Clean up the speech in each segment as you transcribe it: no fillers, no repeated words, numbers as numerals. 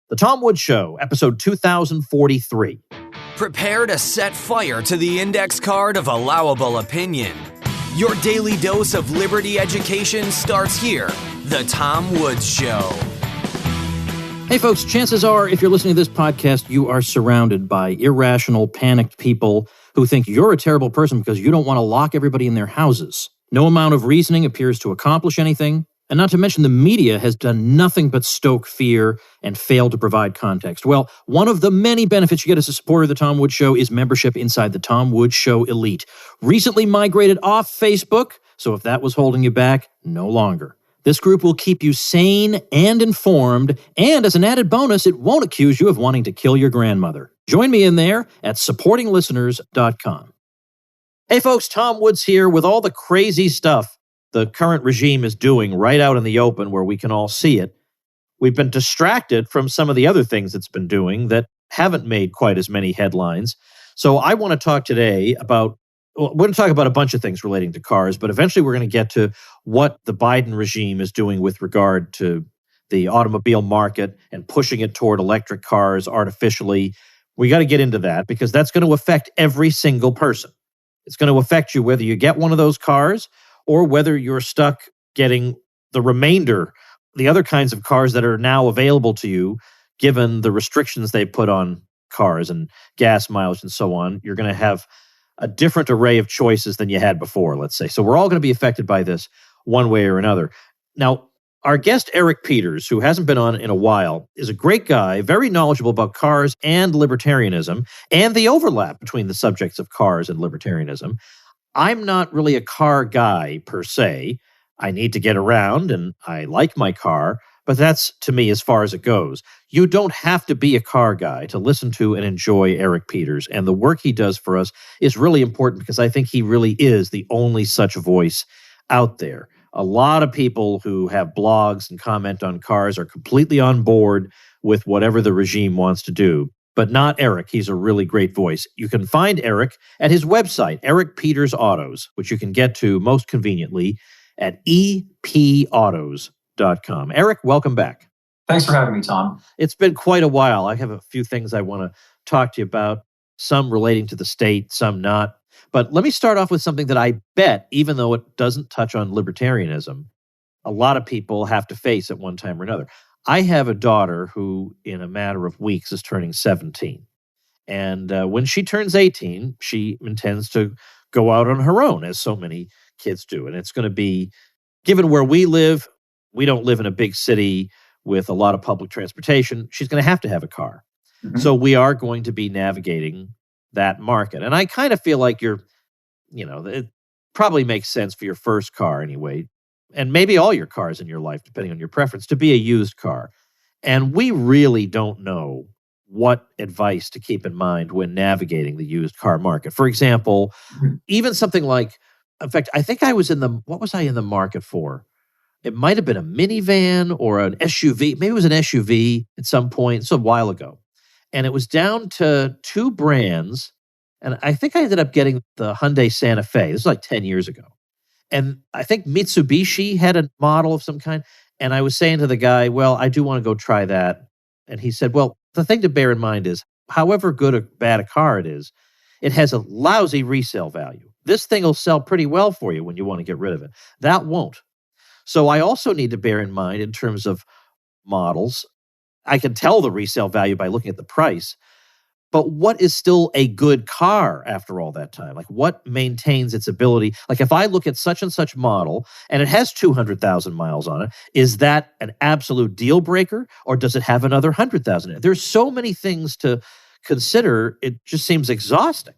The Tom Woods Show, episode 2043. Prepare to set fire to the index card of allowable opinion. Your daily dose of liberty education starts here. The Tom Woods Show. Hey folks, chances are if you're listening to this podcast, you are surrounded by irrational, panicked people who think you're a terrible person because you don't want to lock everybody in their houses. No amount of reasoning appears to accomplish anything. And not to mention the media has done nothing but stoke fear and fail to provide context. Well, one of the many benefits you get as a supporter of the Tom Woods Show is membership inside the Tom Woods Show Elite. Recently migrated off Facebook, so if that was holding you back, no longer. This group will keep you sane and informed, and as an added bonus, it won't accuse you of wanting to kill your grandmother. Join me in there at supportinglisteners.com. Hey folks, Tom Woods here with all the crazy stuff the current regime is doing right out in the open where we can all see it. We've been distracted from some of the other things it's been doing that haven't made quite as many headlines. So I want to talk today about, we're going to talk about a bunch of things relating to cars, but eventually we're going to get to what the Biden regime is doing with regard to the automobile market and pushing it toward electric cars artificially. We got to get into that because that's going to affect every single person. It's going to affect you whether you get one of those cars or whether you're stuck getting the remainder, the other kinds of cars that are now available to you, given the restrictions they put on cars and gas mileage and so on. You're going to have a different array of choices than you had before, let's say. So we're all going to be affected by this one way or another. Now, our guest, Eric Peters, who hasn't been on in a while, is a great guy, very knowledgeable about cars and libertarianism and the overlap between the subjects of cars and libertarianism. I'm not really a car guy per se. I need to get around and I like my car, but that's to me as far as it goes. You don't have to be a car guy to listen to and enjoy Eric Peters, and the work he does for us is really important because I think he really is the only such voice out there. A lot of people who have blogs and comment on cars are completely on board with whatever the regime wants to do. But not Eric. He's a really great voice. You can find Eric at his website, Eric Peters Autos, which you can get to most conveniently at epautos.com. Eric, welcome back. Thanks for having me, Tom. It's been quite a while. I have a few things I want to talk to you about, some relating to the state, some not. But let me start off with something that I bet, even though it doesn't touch on libertarianism, a lot of people have to face at one time or another. I have a daughter who, in a matter of weeks, is turning 17. And when she turns 18, she intends to go out on her own, as so many kids do. And it's going to be, given where we live, we don't live in a big city with a lot of public transportation. She's going to have a car. Mm-hmm. So we are going to be navigating that market. And I kind of feel like it probably makes sense for your first car anyway, and maybe all your cars in your life, depending on your preference, to be a used car. And we really don't know what advice to keep in mind when navigating the used car market. For example, even something like, in fact, I think what was I in the market for? It might have been a minivan or an SUV. Maybe it was an SUV at some point. It's a while ago. And it was down to two brands. And I think I ended up getting the Hyundai Santa Fe. This was like 10 years ago. And I think Mitsubishi had a model of some kind. And I was saying to the guy, well, I do want to go try that. And he said, well, the thing to bear in mind is, however good or bad a car it is, it has a lousy resale value. This thing will sell pretty well for you when you want to get rid of it. That won't. So I also need to bear in mind in terms of models, I can tell the resale value by looking at the price. But what is still a good car after all that time? Like, what maintains its ability? Like, if I look at such and such model and it has 200,000 miles on it, is that an absolute deal breaker, or does it have another 100,000 in it? There's so many things to consider. It just seems exhausting.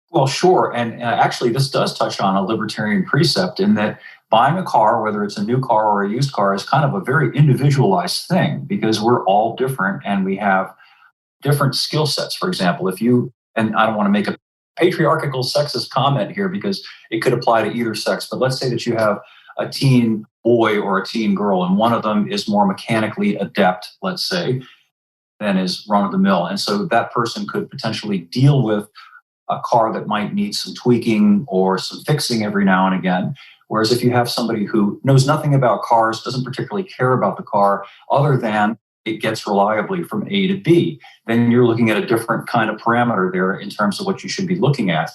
Well, sure. And actually, this does touch on a libertarian precept in that buying a car, whether it's a new car or a used car, is kind of a very individualized thing because we're all different and we have different skill sets. For example, and I don't want to make a patriarchal sexist comment here because it could apply to either sex, but let's say that you have a teen boy or a teen girl and one of them is more mechanically adept, let's say, than is run-of-the-mill. And so that person could potentially deal with a car that might need some tweaking or some fixing every now and again. Whereas if you have somebody who knows nothing about cars, doesn't particularly care about the car other than it gets reliably from A to B. Then you're looking at a different kind of parameter there in terms of what you should be looking at.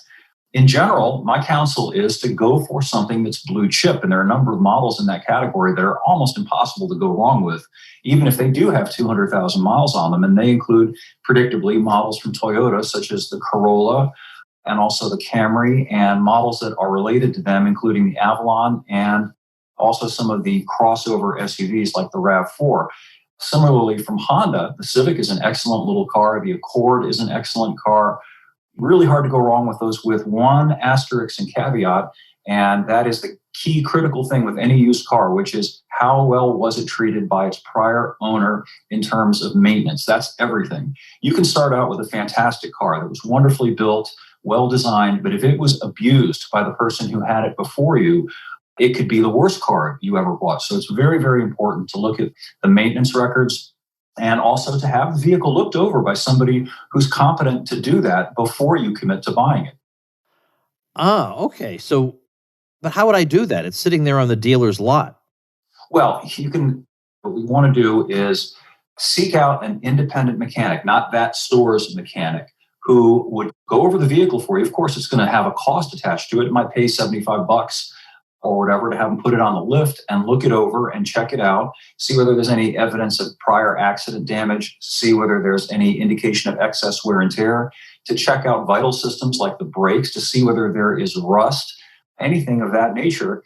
In general, my counsel is to go for something that's blue chip. And there are a number of models in that category that are almost impossible to go wrong with, even if they do have 200,000 miles on them. And they include, predictably, models from Toyota, such as the Corolla and also the Camry, and models that are related to them, including the Avalon and also some of the crossover SUVs like the RAV4. Similarly, from Honda, the Civic is an excellent little car. The Accord is an excellent car. Really hard to go wrong with those, with one asterisk and caveat, and that is the key critical thing with any used car, which is how well was it treated by its prior owner in terms of maintenance. That's everything. You can start out with a fantastic car that was wonderfully built, well designed, but if it was abused by the person who had it before you, it could be the worst car you ever bought. So it's very, very important to look at the maintenance records, and also to have the vehicle looked over by somebody who's competent to do that before you commit to buying it. Okay. So, but how would I do that? It's sitting there on the dealer's lot. Well, what we want to do is seek out an independent mechanic, not that store's mechanic, who would go over the vehicle for you. Of course, it's going to have a cost attached to it. It might pay $75 or whatever to have them put it on the lift and look it over and check it out, see whether there's any evidence of prior accident damage, see whether there's any indication of excess wear and tear, to check out vital systems like the brakes, to see whether there is rust, anything of that nature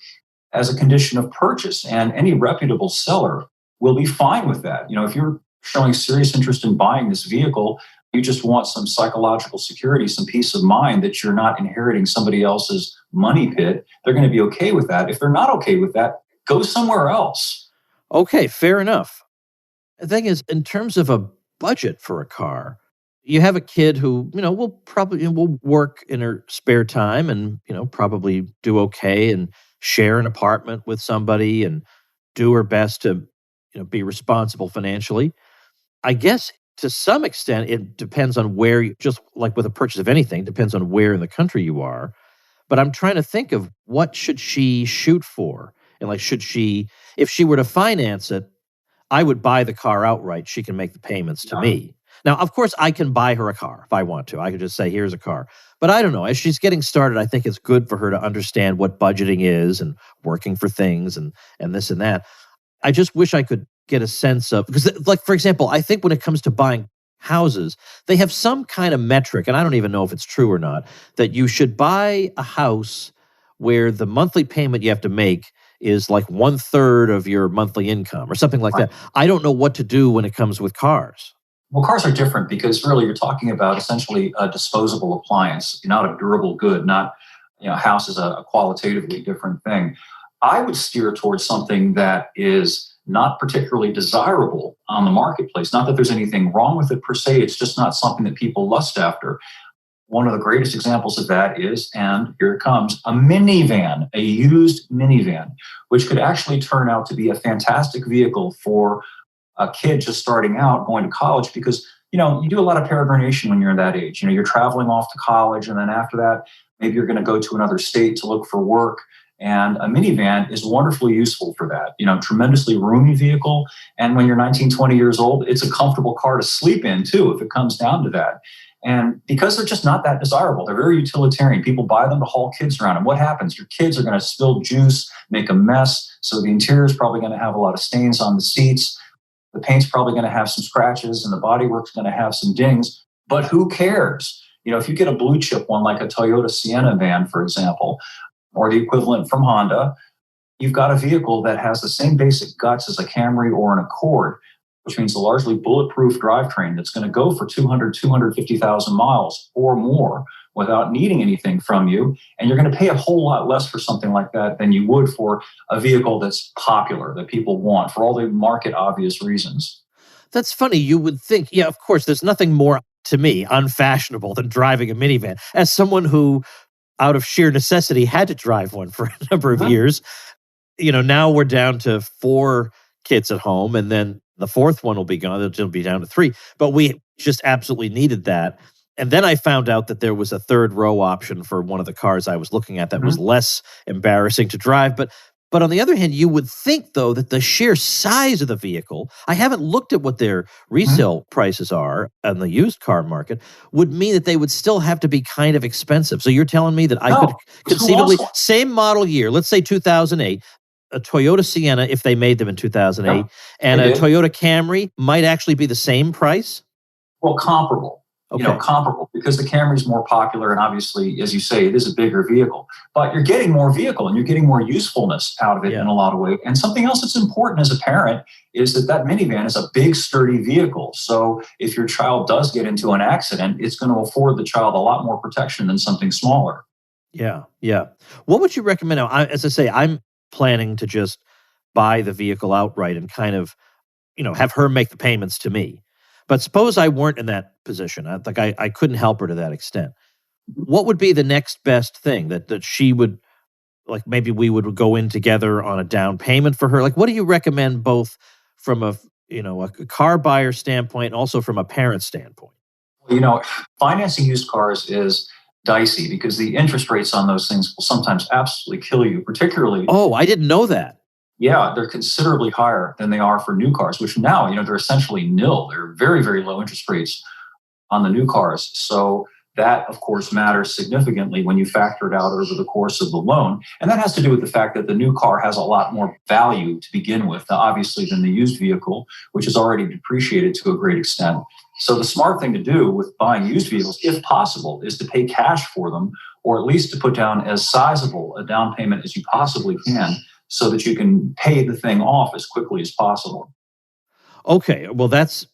as a condition of purchase. And any reputable seller will be fine with that. If you're showing serious interest in buying this vehicle, you just want some psychological security, some peace of mind that you're not inheriting somebody else's money pit, they're going to be okay with that. If they're not okay with that, go somewhere else. Okay, fair enough. The thing is, in terms of a budget for a car, you have a kid who, will work in her spare time and, probably do okay and share an apartment with somebody and do her best to, be responsible financially. I guess to some extent, it depends on where, just like with a purchase of anything, depends on where in the country you are. But I'm trying to think of what should she shoot for? And if she were to finance it, I would buy the car outright. She can make the payments to me. Now, of course, I can buy her a car if I want to. I could just say, here's a car. But I don't know. As she's getting started, I think it's good for her to understand what budgeting is and working for things and this and that. I just wish I could get a sense of, because like, for example, I think when it comes to buying houses, they have some kind of metric, and I don't even know if it's true or not, that you should buy a house where the monthly payment you have to make is like 1/3 of your monthly income or something like that. I don't know what to do when it comes with cars. Well, cars are different because really you're talking about essentially a disposable appliance, not a durable good, not, house is a qualitatively different thing. I would steer towards something that is not particularly desirable on the marketplace. Not that there's anything wrong with it per se, it's just not something that people lust after. One of the greatest examples of that is, and here it comes, a minivan, a used minivan, which could actually turn out to be a fantastic vehicle for a kid just starting out going to college, because, you do a lot of peregrination when you're that age. You're traveling off to college, and then after that, maybe you're going to go to another state to look for work. And a minivan is wonderfully useful for that. Tremendously roomy vehicle. And when you're 19, 20 years old, it's a comfortable car to sleep in too, if it comes down to that. And because they're just not that desirable, they're very utilitarian. People buy them to haul kids around. And what happens? Your kids are going to spill juice, make a mess. So the interior is probably going to have a lot of stains on the seats. The paint's probably going to have some scratches, and the bodywork's going to have some dings. But who cares? If you get a blue chip one like a Toyota Sienna van, for example, or the equivalent from Honda, you've got a vehicle that has the same basic guts as a Camry or an Accord, which means a largely bulletproof drivetrain that's going to go for 250,000 miles or more without needing anything from you. And you're going to pay a whole lot less for something like that than you would for a vehicle that's popular, that people want, for all the market obvious reasons. That's funny. You would think, yeah, of course, there's nothing more, to me, unfashionable than driving a minivan. As someone who, out of sheer necessity, had to drive one for a number of years, now we're down to 4 kids at home, and then the 4th one will be gone. It'll be down to 3. But we just absolutely needed that. And then I found out that there was a 3rd row option for one of the cars I was looking at that was less embarrassing to drive. But But on the other hand, you would think, though, that the sheer size of the vehicle, I haven't looked at what their resale prices are on the used car market, would mean that they would still have to be kind of expensive. So you're telling me that I could conceivably, same model year, let's say 2008, a Toyota Sienna, if they made them in 2008, and a Toyota Camry might actually be the same price? Well, comparable. Okay. Comparable, because the Camry is more popular, and obviously, as you say, it is a bigger vehicle. But you're getting more vehicle, and you're getting more usefulness out of it in a lot of ways. And something else that's important as a parent is that minivan is a big, sturdy vehicle. So if your child does get into an accident, it's going to afford the child a lot more protection than something smaller. Yeah. What would you recommend now? As I say, I'm planning to just buy the vehicle outright and kind of, have her make the payments to me. But suppose I weren't in that position. I couldn't help her to that extent. What would be the next best thing that she would, like, maybe we would go in together on a down payment for her? Like, what do you recommend both from a car buyer standpoint and also from a parent standpoint? Financing used cars is dicey because the interest rates on those things will sometimes absolutely kill you, particularly. Oh, I didn't know that. Yeah, they're considerably higher than they are for new cars, which now, they're essentially nil. They're very, very low interest rates on the new cars. So that, of course, matters significantly when you factor it out over the course of the loan. And that has to do with the fact that the new car has a lot more value to begin with, obviously, than the used vehicle, which is already depreciated to a great extent. So the smart thing to do with buying used vehicles, if possible, is to pay cash for them, or at least to put down as sizable a down payment as you possibly can, so that you can pay the thing off as quickly as possible. Okay, well, that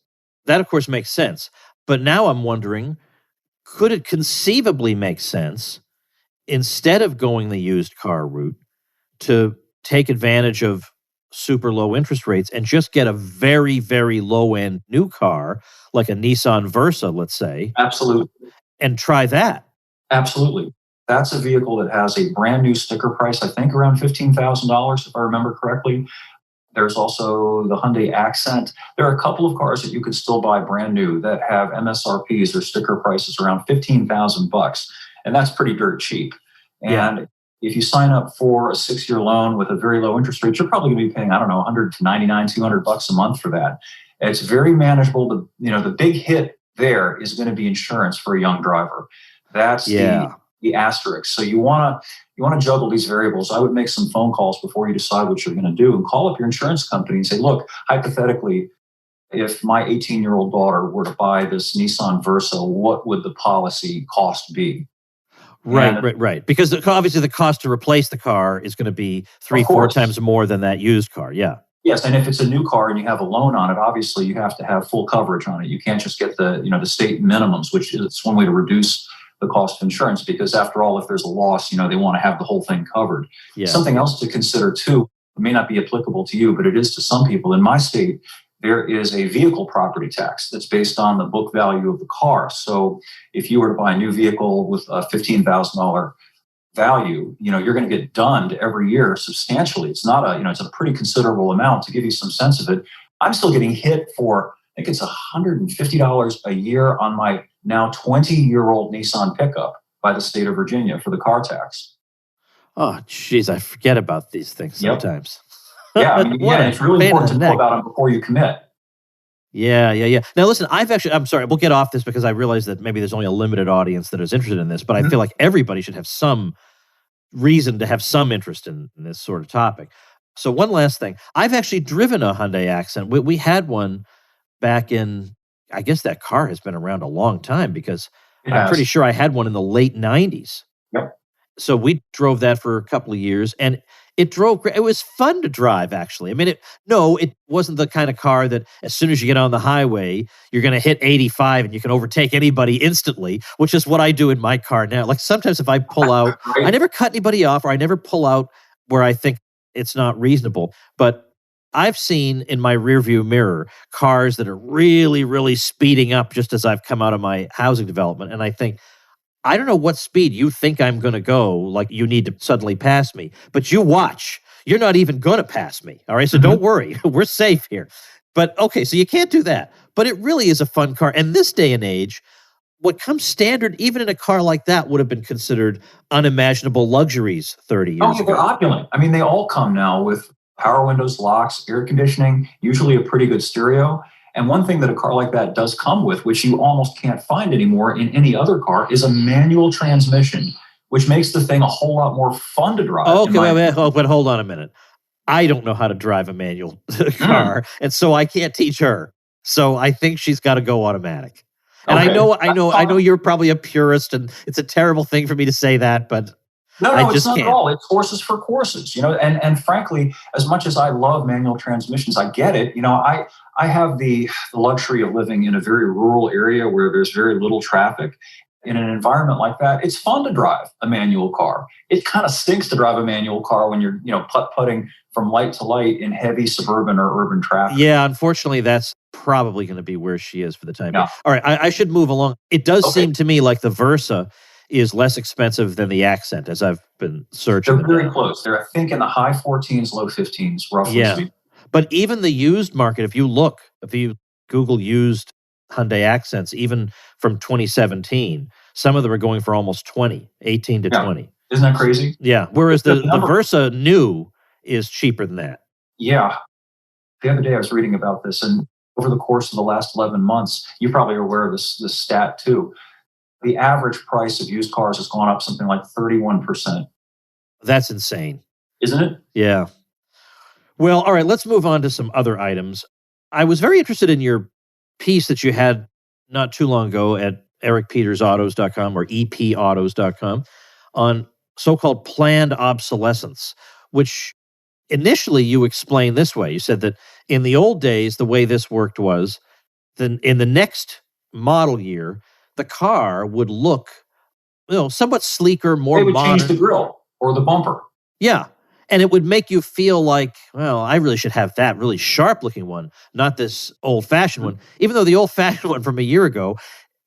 of course makes sense. But now I'm wondering, could it conceivably make sense, instead of going the used car route, to take advantage of super low interest rates and just get a very, very low-end new car, like a Nissan Versa, let's say? Absolutely. And try that? Absolutely. That's a vehicle that has a brand new sticker price, I think around $15,000, if I remember correctly. There's also the Hyundai Accent. There are a couple of cars that you could still buy brand new that have MSRPs or sticker prices around $15,000, and that's pretty dirt cheap. And if you sign up for a 6-year loan with a very low interest rate, you're probably going to be paying, $199, $200 a month for that. It's very manageable. The big hit there is going to be insurance for a young driver. That's the asterisk. So you want to juggle these variables. I would make some phone calls before you decide what you're going to do, and call up your insurance company and say, look, hypothetically, if my 18-year-old daughter were to buy this Nissan Versa, what would the policy cost be? Right. Because obviously the cost to replace the car is going to be 3-4 times more than that used car. Yeah. Yes, and if it's a new car and you have a loan on it, obviously you have to have full coverage on it. You can't just get the state minimums, which is one way to reduce the cost of insurance, because after all, if there's a loss, they want to have the whole thing covered. Yeah. Something else to consider too, it may not be applicable to you, but it is to some people. In my state, there is a vehicle property tax that's based on the book value of the car. So if you were to buy a new vehicle with a $15,000 value, you're going to get dunned every year substantially. It's not it's a pretty considerable amount. To give you some sense of it, I'm still getting hit for, I think it's $150 a year on my now 20-year-old Nissan pickup by the state of Virginia for the car tax. Oh, geez, I forget about these things sometimes. Yeah, it's really important to know about them before you commit. Yeah. Now, listen, I'm sorry, we'll get off this because I realize that maybe there's only a limited audience that is interested in this, but I feel like everybody should have some reason to have some interest in this sort of topic. So one last thing. I've actually driven a Hyundai Accent. We had one back in, I guess that car has been around a long time, because I'm pretty sure I had one in the late 90s. Yep. So we drove that for a couple of years, and it was fun to drive, actually. I mean, it wasn't the kind of car that as soon as you get on the highway, you're going to hit 85 and you can overtake anybody instantly, which is what I do in my car now. Like sometimes if I pull out, I never cut anybody off, or I never pull out where I think it's not reasonable. But I've seen in my rearview mirror cars that are really, really speeding up just as I've come out of my housing development. And I think, I don't know what speed you think I'm going to go, like you need to suddenly pass me, but you watch. You're not even going to pass me, all right? So don't worry. We're safe here. But okay, so you can't do that. But it really is a fun car. And this day and age, what comes standard, even in a car like that, would have been considered unimaginable luxuries 30 years Oh, yeah, they're ago. opulent. I mean, they all come now with power windows, locks, air conditioning, usually a pretty good stereo. And one thing that a car like that does come with, which you almost can't find anymore in any other car, is a manual transmission, which makes the thing a whole lot more fun to drive. Okay, but hold on a minute. I don't know how to drive a manual car, and so I can't teach her. So I think she's got to go automatic. And Okay. I know you're probably a purist, and it's a terrible thing for me to say that, but No, just it's not can't. at all. It's horses for courses, and frankly, as much as I love manual transmissions, I get it. I have the luxury of living in a very rural area where there's very little traffic. In an environment like that, it's fun to drive a manual car. It kind of stinks to drive a manual car when you're, putt-putting from light to light in heavy suburban or urban traffic. Yeah, unfortunately, that's probably going to be where she is for the time being. Yeah. All right, I should move along. It does Okay. seem to me like the Versa is less expensive than the Accent, as I've been searching. They're very close. They're, I think, in the high 14s, low 15s, roughly Yeah. speaking. But even the used market, if you Google used Hyundai Accents, even from 2017, some of them are going for almost 18 to 20. Isn't that crazy? Yeah. Whereas the Versa new is cheaper than that. Yeah. The other day I was reading about this, and over the course of the last 11 months, you probably are aware of this stat too. The average price of used cars has gone up something like 31%. That's insane. Isn't it? Yeah. Well, all right, let's move on to some other items. I was very interested in your piece that you had not too long ago at ericpetersautos.com or epautos.com on so-called planned obsolescence, which initially you explained this way. You said that in the old days, the way this worked was then in the next model year, the car would look, somewhat sleeker, more They would modern. change the grille or the bumper. Yeah. And it would make you feel like, well, I really should have that really sharp looking one, not this old fashioned one. Even though the old fashioned one from a year ago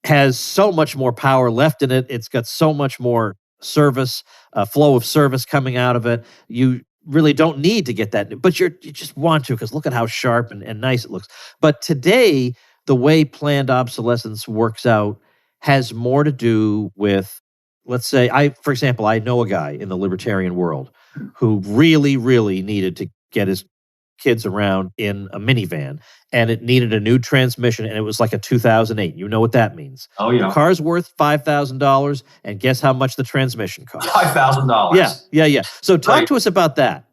has so much more power left in it. It's got so much more service, flow of service coming out of it. You really don't need to get that, but you just want to, because look at how sharp and nice it looks. But today, the way planned obsolescence works out has more to do with, let's say, for example, I know a guy in the libertarian world who really, really needed to get his kids around in a minivan, and it needed a new transmission, and it was like a 2008. You know what that means. Oh, yeah. The car's worth $5,000, and guess how much the transmission costs? $5,000. Yeah. So talk to us about that.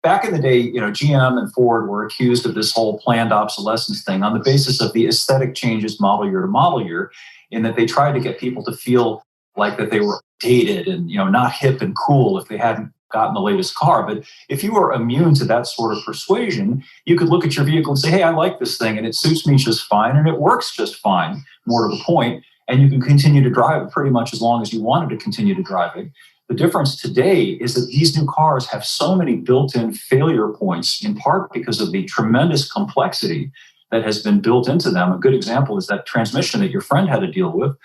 Back in the day, GM and Ford were accused of this whole planned obsolescence thing on the basis of the aesthetic changes model year to model year, in that they tried to get people to feel like that they were dated and, not hip and cool if they hadn't gotten the latest car. But if you were immune to that sort of persuasion, you could look at your vehicle and say, hey, I like this thing and it suits me just fine and it works just fine, more to the point, and you can continue to drive it pretty much as long as you wanted to continue to drive it. The difference today is that these new cars have so many built-in failure points, in part because of the tremendous complexity that has been built into them. A good example is that transmission that your friend had to deal with,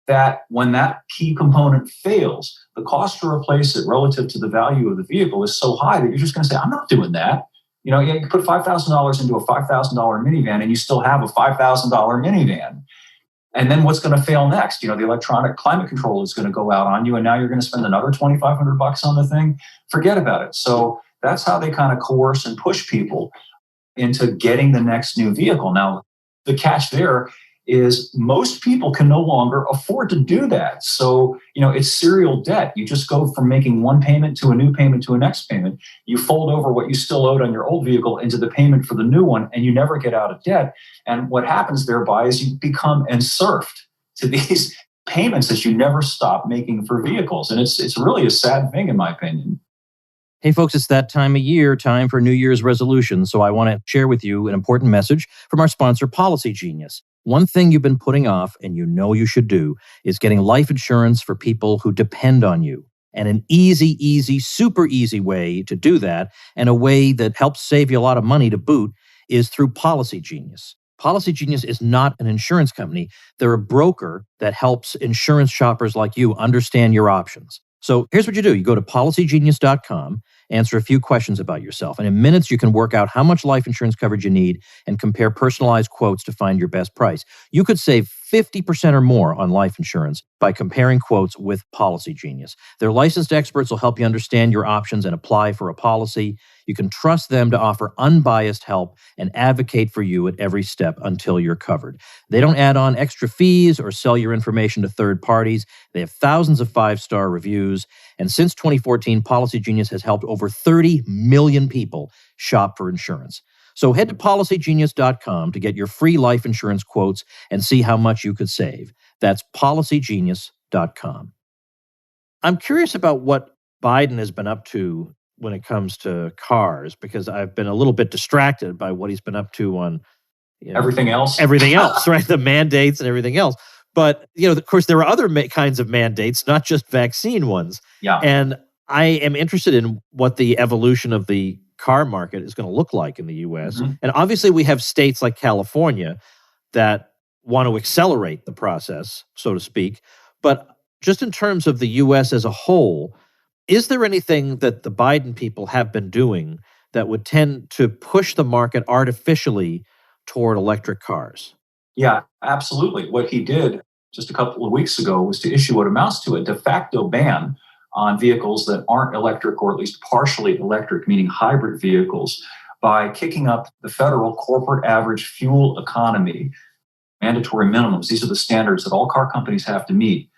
that when that key component fails, the cost to replace it relative to the value of the vehicle is so high that you're just going to say, I'm not doing that. You can put $5,000 into a $5,000 minivan and you still have a $5,000 minivan. And then what's going to fail next? The electronic climate control is going to go out on you, and now you're going to spend another $2,500 on the thing. Forget about it. So that's how they kind of coerce and push people into getting the next new vehicle. Now, the catch there is most people can no longer afford to do that. So, it's serial debt. You just go from making one payment to a new payment to a next payment. You fold over what you still owed on your old vehicle into the payment for the new one, and you never get out of debt. And what happens thereby is you become ensurfed to these payments that you never stop making for vehicles. And it's really a sad thing, in my opinion. Hey, folks, it's that time of year, time for New Year's resolutions. So I want to share with you an important message from our sponsor, Policy Genius. One thing you've been putting off, and you know you should do, is getting life insurance for people who depend on you. And an easy, super easy way to do that, and a way that helps save you a lot of money to boot, is through Policy Genius. Policy Genius is not an insurance company. They're a broker that helps insurance shoppers like you understand your options. So here's what you do. You go to policygenius.com, answer a few questions about yourself, and in minutes you can work out how much life insurance coverage you need and compare personalized quotes to find your best price. You could save 50% or more on life insurance by comparing quotes with Policy Genius. Their licensed experts will help you understand your options and apply for a policy. You can trust them to offer unbiased help and advocate for you at every step until you're covered. They don't add on extra fees or sell your information to third parties. They have thousands of 5-star reviews. And since 2014, Policy Genius has helped over 30 million people shop for insurance. So head to policygenius.com to get your free life insurance quotes and see how much you could save. That's policygenius.com. I'm curious about what Biden has been up to when it comes to cars, because I've been a little bit distracted by what he's been up to on everything else, right? The mandates and everything else. But, of course, there are other kinds of mandates, not just vaccine ones. Yeah. And I am interested in what the evolution of the car market is going to look like in the U.S. Mm-hmm. And obviously we have states like California that want to accelerate the process, so to speak. But just in terms of the U.S. as a whole, is there anything that the Biden people have been doing that would tend to push the market artificially toward electric cars? Yeah, absolutely. What he did just a couple of weeks ago was to issue what amounts to a de facto ban on vehicles that aren't electric, or at least partially electric, meaning hybrid vehicles, by kicking up the federal corporate average fuel economy mandatory minimums. These are the standards that all car companies have to meet,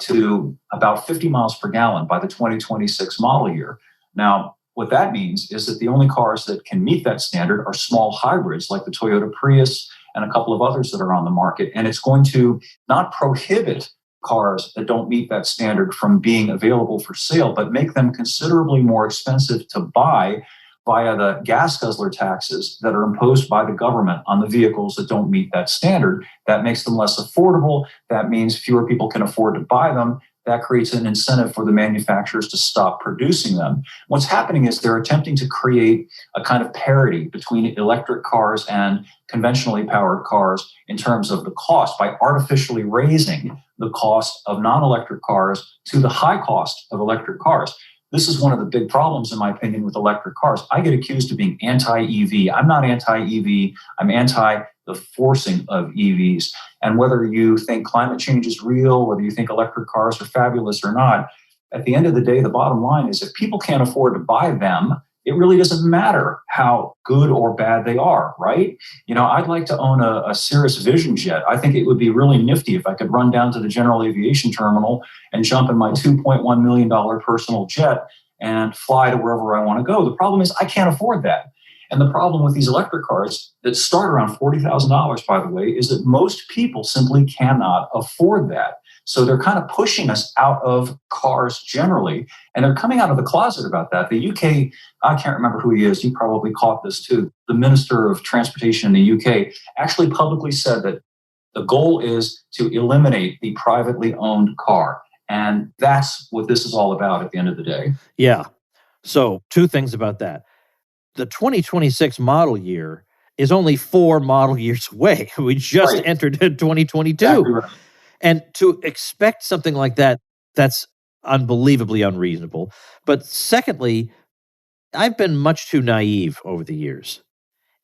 to about 50 miles per gallon by the 2026 model year. Now, what that means is that the only cars that can meet that standard are small hybrids like the Toyota Prius and a couple of others that are on the market. And it's going to not prohibit cars that don't meet that standard from being available for sale, but make them considerably more expensive to buy via the gas guzzler taxes that are imposed by the government on the vehicles that don't meet that standard. That makes them less affordable. That means fewer people can afford to buy them. That creates an incentive for the manufacturers to stop producing them. What's happening is they're attempting to create a kind of parity between electric cars and conventionally powered cars in terms of the cost by artificially raising the cost of non-electric cars to the high cost of electric cars. This is one of the big problems, in my opinion, with electric cars. I get accused of being anti-EV. I'm not anti-EV. I'm anti the forcing of EVs. And whether you think climate change is real, whether you think electric cars are fabulous or not, at the end of the day, the bottom line is if people can't afford to buy them, it really doesn't matter how good or bad they are, right? I'd like to own a Cirrus Vision jet. I think it would be really nifty if I could run down to the General Aviation Terminal and jump in my $2.1 million personal jet and fly to wherever I want to go. The problem is I can't afford that. And the problem with these electric cars that start around $40,000, by the way, is that most people simply cannot afford that. So they're kind of pushing us out of cars generally, and they're coming out of the closet about that. The UK, I can't remember who he is. You probably caught this too. The Minister of Transportation in the UK actually publicly said that the goal is to eliminate the privately owned car. And that's what this is all about at the end of the day. Yeah. So 2 things about that. The 2026 model year is only 4 model years away. We just entered 2022. Exactly right. And to expect something like that, that's unbelievably unreasonable. But secondly, I've been much too naive over the years.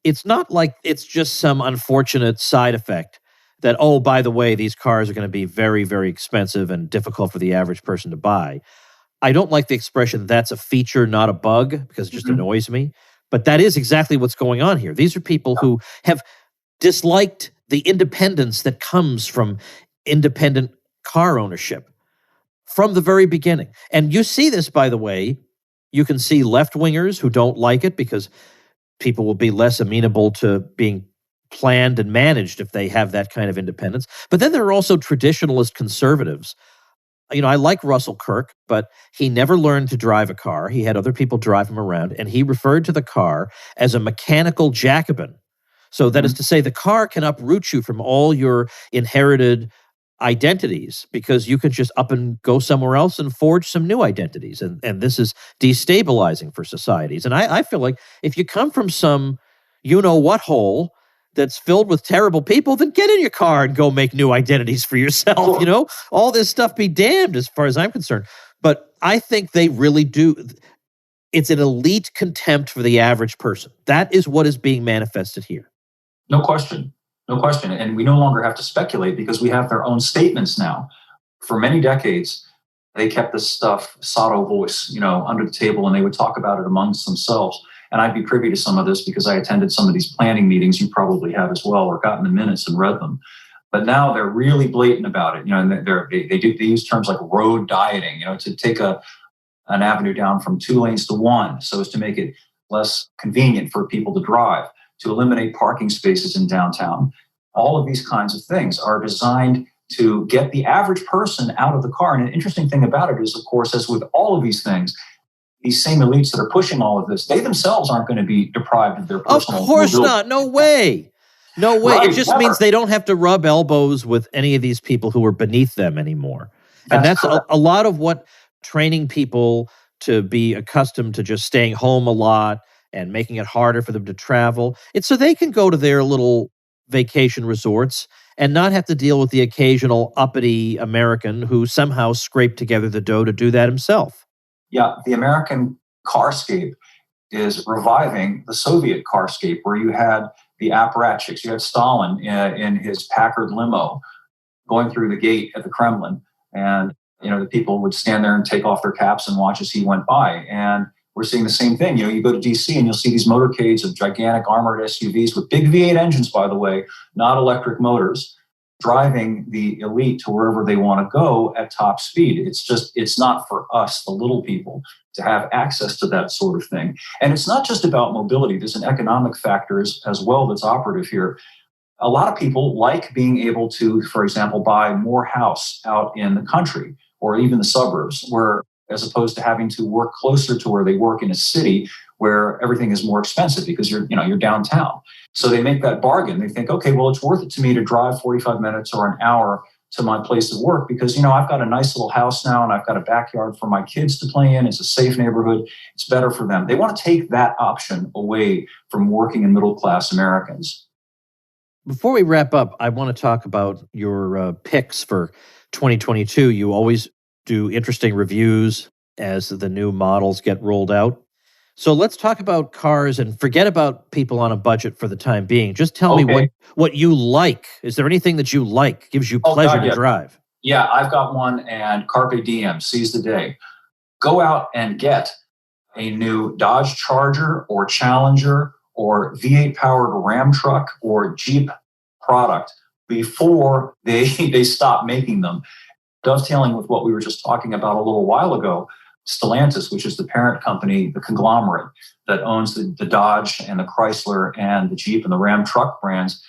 It's not like it's just some unfortunate side effect that, oh, by the way, these cars are going to be very, very expensive and difficult for the average person to buy. I don't like the expression, that's a feature, not a bug, because it just annoys me. But that is exactly what's going on here. These are people who have disliked the independence that comes from independent car ownership from the very beginning. And you see this, by the way, you can see left-wingers who don't like it because people will be less amenable to being planned and managed if they have that kind of independence. But then there are also traditionalist conservatives. I like Russell Kirk, but he never learned to drive a car. He had other people drive him around, and he referred to the car as a mechanical Jacobin. So that is to say, the car can uproot you from all your inherited identities because you could just up and go somewhere else and forge some new identities. And this is destabilizing for societies. And I feel like if you come from some you-know-what hole that's filled with terrible people, then get in your car and go make new identities for yourself. All this stuff be damned as far as I'm concerned. But I think they really do. It's an elite contempt for the average person. That is what is being manifested here. No question. No question. And we no longer have to speculate because we have their own statements now. For many decades, they kept this stuff sotto voice, under the table, and they would talk about it amongst themselves. And I'd be privy to some of this because I attended some of these planning meetings. You probably have as well, or gotten the minutes and read them. But now they're really blatant about it. And they use terms like road dieting, to take an avenue down from 2 lanes to 1 so as to make it less convenient for people to drive, to eliminate parking spaces in downtown. All of these kinds of things are designed to get the average person out of the car. And an interesting thing about it is, of course, as with all of these things, these same elites that are pushing all of this, they themselves aren't going to be deprived of their personal Of course mobility. not. No way. No way. Right, it just never. means they don't have to rub elbows with any of these people who are beneath them anymore. And that's a lot of what training people to be accustomed to just staying home a lot and making it harder for them to travel. It's so they can go to their little vacation resorts and not have to deal with the occasional uppity American who somehow scraped together the dough to do that himself. Yeah, the American carscape is reviving the Soviet carscape, where you had the apparatchiks. You had Stalin in his Packard limo going through the gate at the Kremlin. And, the people would stand there and take off their caps and watch as he went by. And we're seeing the same thing. You go to DC and you'll see these motorcades of gigantic armored SUVs with big V8 engines, by the way, not electric motors, driving the elite to wherever they want to go at top speed. It's not for us, the little people, to have access to that sort of thing. And it's not just about mobility. There's an economic factor as well that's operative here. A lot of people like being able to, for example, buy more house out in the country or even the suburbs, where as opposed to having to work closer to where they work in a city where everything is more expensive because you're downtown. So they make that bargain. They think, okay, well, it's worth it to me to drive 45 minutes or an hour to my place of work because, I've got a nice little house now and I've got a backyard for my kids to play in. It's a safe neighborhood. It's better for them. They want to take that option away from working and middle-class Americans. Before we wrap up, I want to talk about your picks for 2022. You always do interesting reviews as the new models get rolled out. So let's talk about cars and forget about people on a budget for the time being. Just tell me what you like. Is there anything that you like, gives you pleasure to drive? Yeah, I've got one, and carpe diem, seize the day. Go out and get a new Dodge Charger or Challenger or V8 powered Ram truck or Jeep product before they stop making them. Dovetailing with what we were just talking about a little while ago, Stellantis, which is the parent company, the conglomerate that owns the Dodge and the Chrysler and the Jeep and the Ram truck brands,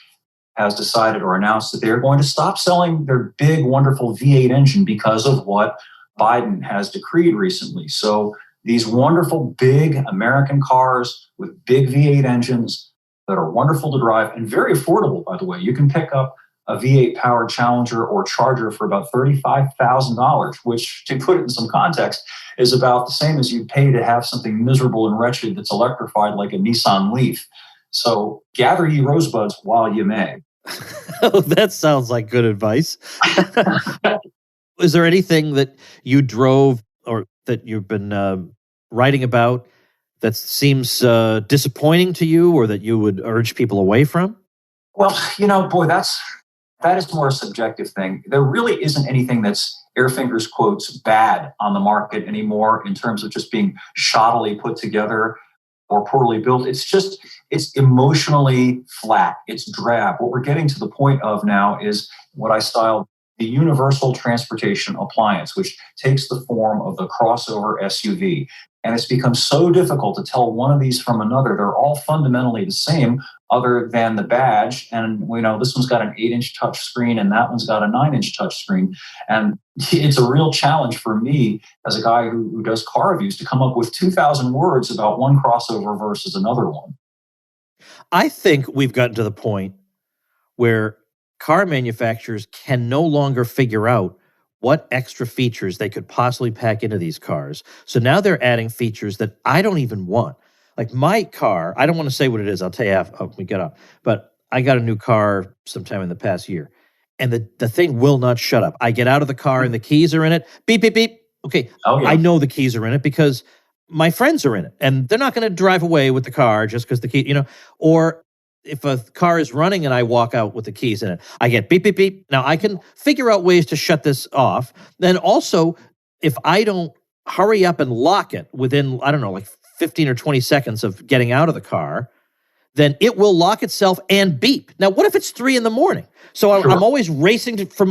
has decided or announced that they're going to stop selling their big, wonderful V8 engine because of what Biden has decreed recently. So these wonderful, big American cars with big V8 engines that are wonderful to drive and very affordable, by the way. You can pick up a V8 powered Challenger or Charger for about $35,000, which, to put it in some context, is about the same as you'd pay to have something miserable and wretched that's electrified like a Nissan Leaf. So gather ye rosebuds while you may. Oh, that sounds like good advice. Is there anything that you drove or that you've been writing about that seems disappointing to you or that you would urge people away from? Well, boy, that is more a subjective thing. There really isn't anything that's, air fingers quotes, bad on the market anymore in terms of just being shoddily put together or poorly built. It's emotionally flat. It's drab. What we're getting to the point of now is what I style the universal transportation appliance, which takes the form of the crossover SUV. And it's become so difficult to tell one of these from another. They're all fundamentally the same, other than the badge. And this one's got an 8-inch touch screen and that one's got a 9-inch touch screen. And it's a real challenge for me as a guy who does car reviews to come up with 2,000 words about one crossover versus another one. I think we've gotten to the point where car manufacturers can no longer figure out what extra features they could possibly pack into these cars. So now they're adding features that I don't even want. Like my car, I don't want to say what it is. I'll tell you after we get up. But I got a new car sometime in the past year, and the thing will not shut up. I get out of the car and the keys are in it. Beep, beep, beep. Okay, Oh, yeah. I know the keys are in it because my friends are in it, and they're not going to drive away with the car just because the key, or if a car is running and I walk out with the keys in it, I get beep, beep, beep. Now I can figure out ways to shut this off. Then also, if I don't hurry up and lock it within, I don't know, like 15 or 20 seconds of getting out of the car, then it will lock itself and beep. Now, what if it's 3 a.m? So I'm Sure. always racing for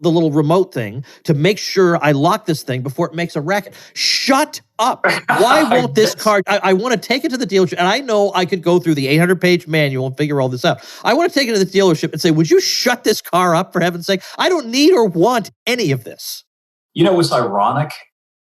the little remote thing to make sure I lock this thing before it makes a racket. Shut up. Why won't this car? I want to take it to the dealership, and I know I could go through the 800-page manual and figure all this out. I want to take it to the dealership and say, would you shut this car up, for heaven's sake? I don't need or want any of this. What's ironic?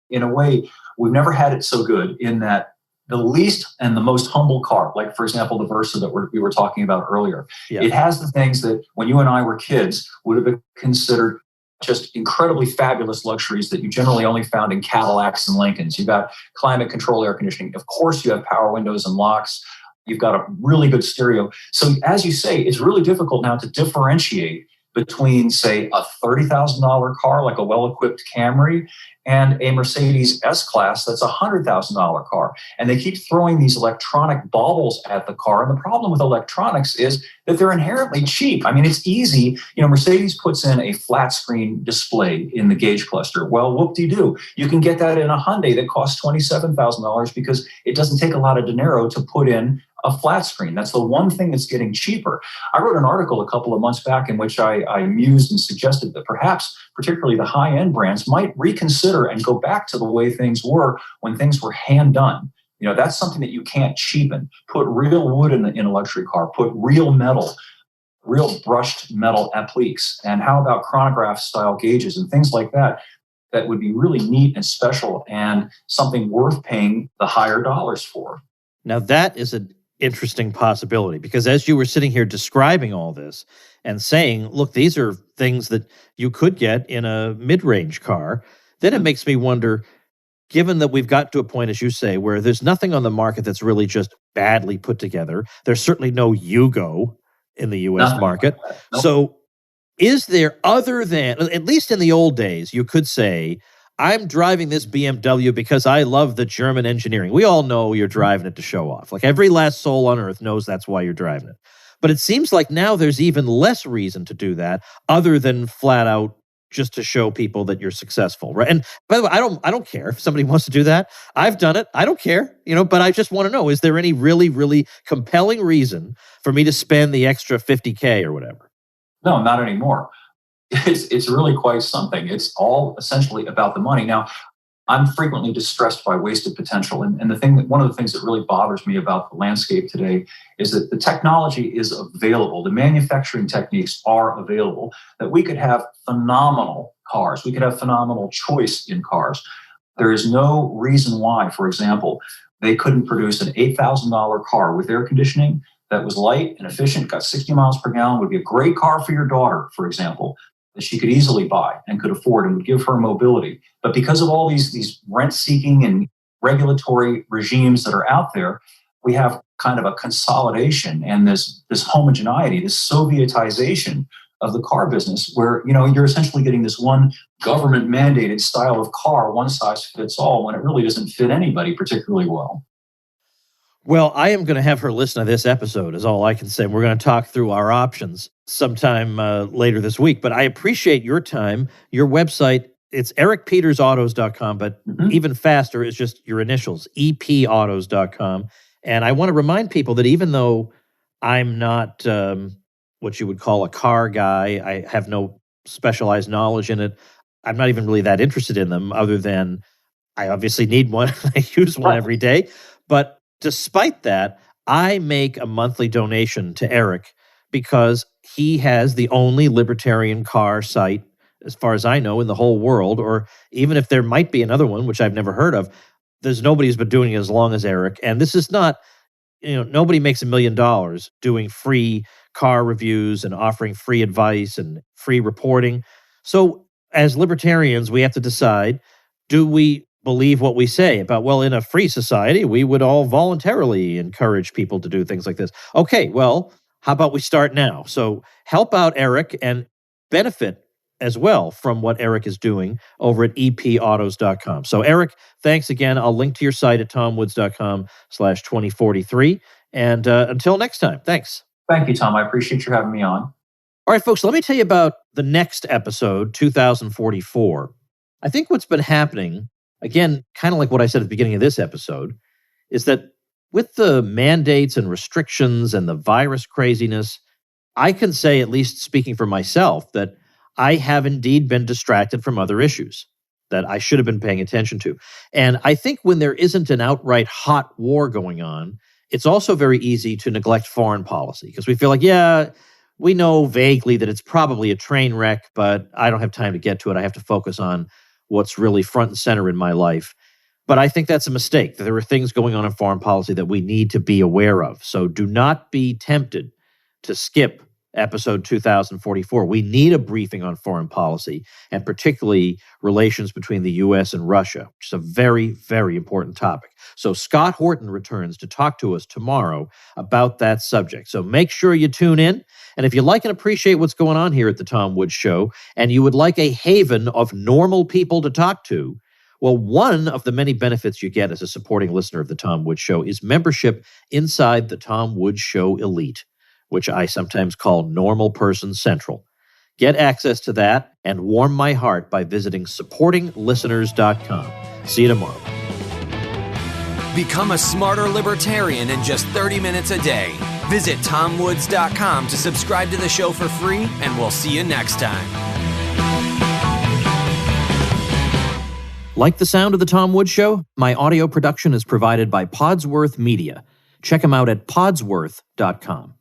In a way, we've never had it so good in that the least and the most humble car, like, for example, the Versa that we were talking about earlier, it has the things that when you and I were kids would have been considered just incredibly fabulous luxuries that you generally only found in Cadillacs and Lincolns. You've got climate control air conditioning. Of course, you have power windows and locks. You've got a really good stereo. So as you say, it's really difficult now to differentiate between, say, a $30,000 car like a well-equipped Camry and a Mercedes S-Class that's a $100,000 car. And they keep throwing these electronic baubles at the car. And the problem with electronics is that they're inherently cheap. I mean, it's easy. Mercedes puts in a flat screen display in the gauge cluster. Well, whoop-de-doo. You can get that in a Hyundai that costs $27,000 because it doesn't take a lot of dinero to put in a flat screen. That's the one thing that's getting cheaper. I wrote an article a couple of months back in which I mused and suggested that perhaps particularly the high-end brands might reconsider and go back to the way things were when things were hand-done. That's something that you can't cheapen. Put real wood in a luxury car. Put real metal, real brushed metal appliques. And how about chronograph-style gauges and things like that that would be really neat and special and something worth paying the higher dollars for. Now, that is an interesting possibility because as you were sitting here describing all this and saying, look, these are things that you could get in a mid-range car, then it makes me wonder, given that we've got to a point, as you say, where there's nothing on the market that's really just badly put together, there's certainly no Yugo in the U.S. market. Nope. So is there, other than, at least in the old days, you could say, I'm driving this BMW because I love the German engineering. We all know you're driving it to show off. Like every last soul on earth knows that's why you're driving it. But it seems like now there's even less reason to do that other than flat out just to show people that you're successful, right? And by the way, I don't care if somebody wants to do that. I've done it. I don't care, but I just want to know, is there any really, really compelling reason for me to spend the extra $50K or whatever? No, not anymore. It's really quite something. It's all essentially about the money. Now, I'm frequently distressed by wasted potential. And one of the things that really bothers me about the landscape today is that the technology is available. The manufacturing techniques are available, that we could have phenomenal cars. We could have phenomenal choice in cars. There is no reason why, for example, they couldn't produce an $8,000 car with air conditioning that was light and efficient, got 60 miles per gallon, would be a great car for your daughter, for example, that she could easily buy and could afford and would give her mobility. But because of all these rent-seeking and regulatory regimes that are out there, we have kind of a consolidation and this homogeneity, this Sovietization of the car business, where you're essentially getting this one government-mandated style of car, one size fits all, when it really doesn't fit anybody particularly well. Well, I am going to have her listen to this episode, is all I can say. We're going to talk through our options sometime later this week. But I appreciate your time. Your website, it's ericpetersautos.com, but even faster is just your initials, epautos.com. And I want to remind people that even though I'm not what you would call a car guy, I have no specialized knowledge in it, I'm not even really that interested in them other than I obviously need one. I use one every day. But despite that, I make a monthly donation to Eric because he has the only libertarian car site, as far as I know, in the whole world, or even if there might be another one, which I've never heard of, there's nobody who's been doing it as long as Eric. And this is not, nobody makes $1 million doing free car reviews and offering free advice and free reporting. So as libertarians, we have to decide, do we believe what we say about, well, in a free society, we would all voluntarily encourage people to do things like this. Okay, well, how about we start now? So help out Eric and benefit as well from what Eric is doing over at epautos.com. So, Eric, thanks again. I'll link to your site at tomwoods.com/2043. And until next time, thanks. Thank you, Tom. I appreciate you having me on. All right, folks, let me tell you about the next episode, 2044. I think what's been happening, again, kind of like what I said at the beginning of this episode, is that with the mandates and restrictions and the virus craziness, I can say, at least speaking for myself, that I have indeed been distracted from other issues that I should have been paying attention to. And I think when there isn't an outright hot war going on, it's also very easy to neglect foreign policy because we feel like, yeah, we know vaguely that it's probably a train wreck, but I don't have time to get to it. I have to focus on what's really front and center in my life. But I think that's a mistake. There are things going on in foreign policy that we need to be aware of. So do not be tempted to skip episode 2044. We need a briefing on foreign policy, and particularly relations between the U.S. and Russia, which is a very, very important topic. So Scott Horton returns to talk to us tomorrow about that subject. So make sure you tune in. And if you like and appreciate what's going on here at the Tom Woods Show, and you would like a haven of normal people to talk to, well, one of the many benefits you get as a supporting listener of the Tom Woods Show is membership inside the Tom Woods Show Elite, which I sometimes call Normal Person Central. Get access to that and warm my heart by visiting supportinglisteners.com. See you tomorrow. Become a smarter libertarian in just 30 minutes a day. Visit tomwoods.com to subscribe to the show for free, and we'll see you next time. Like the sound of the Tom Woods Show? My audio production is provided by Podsworth Media. Check them out at podsworth.com.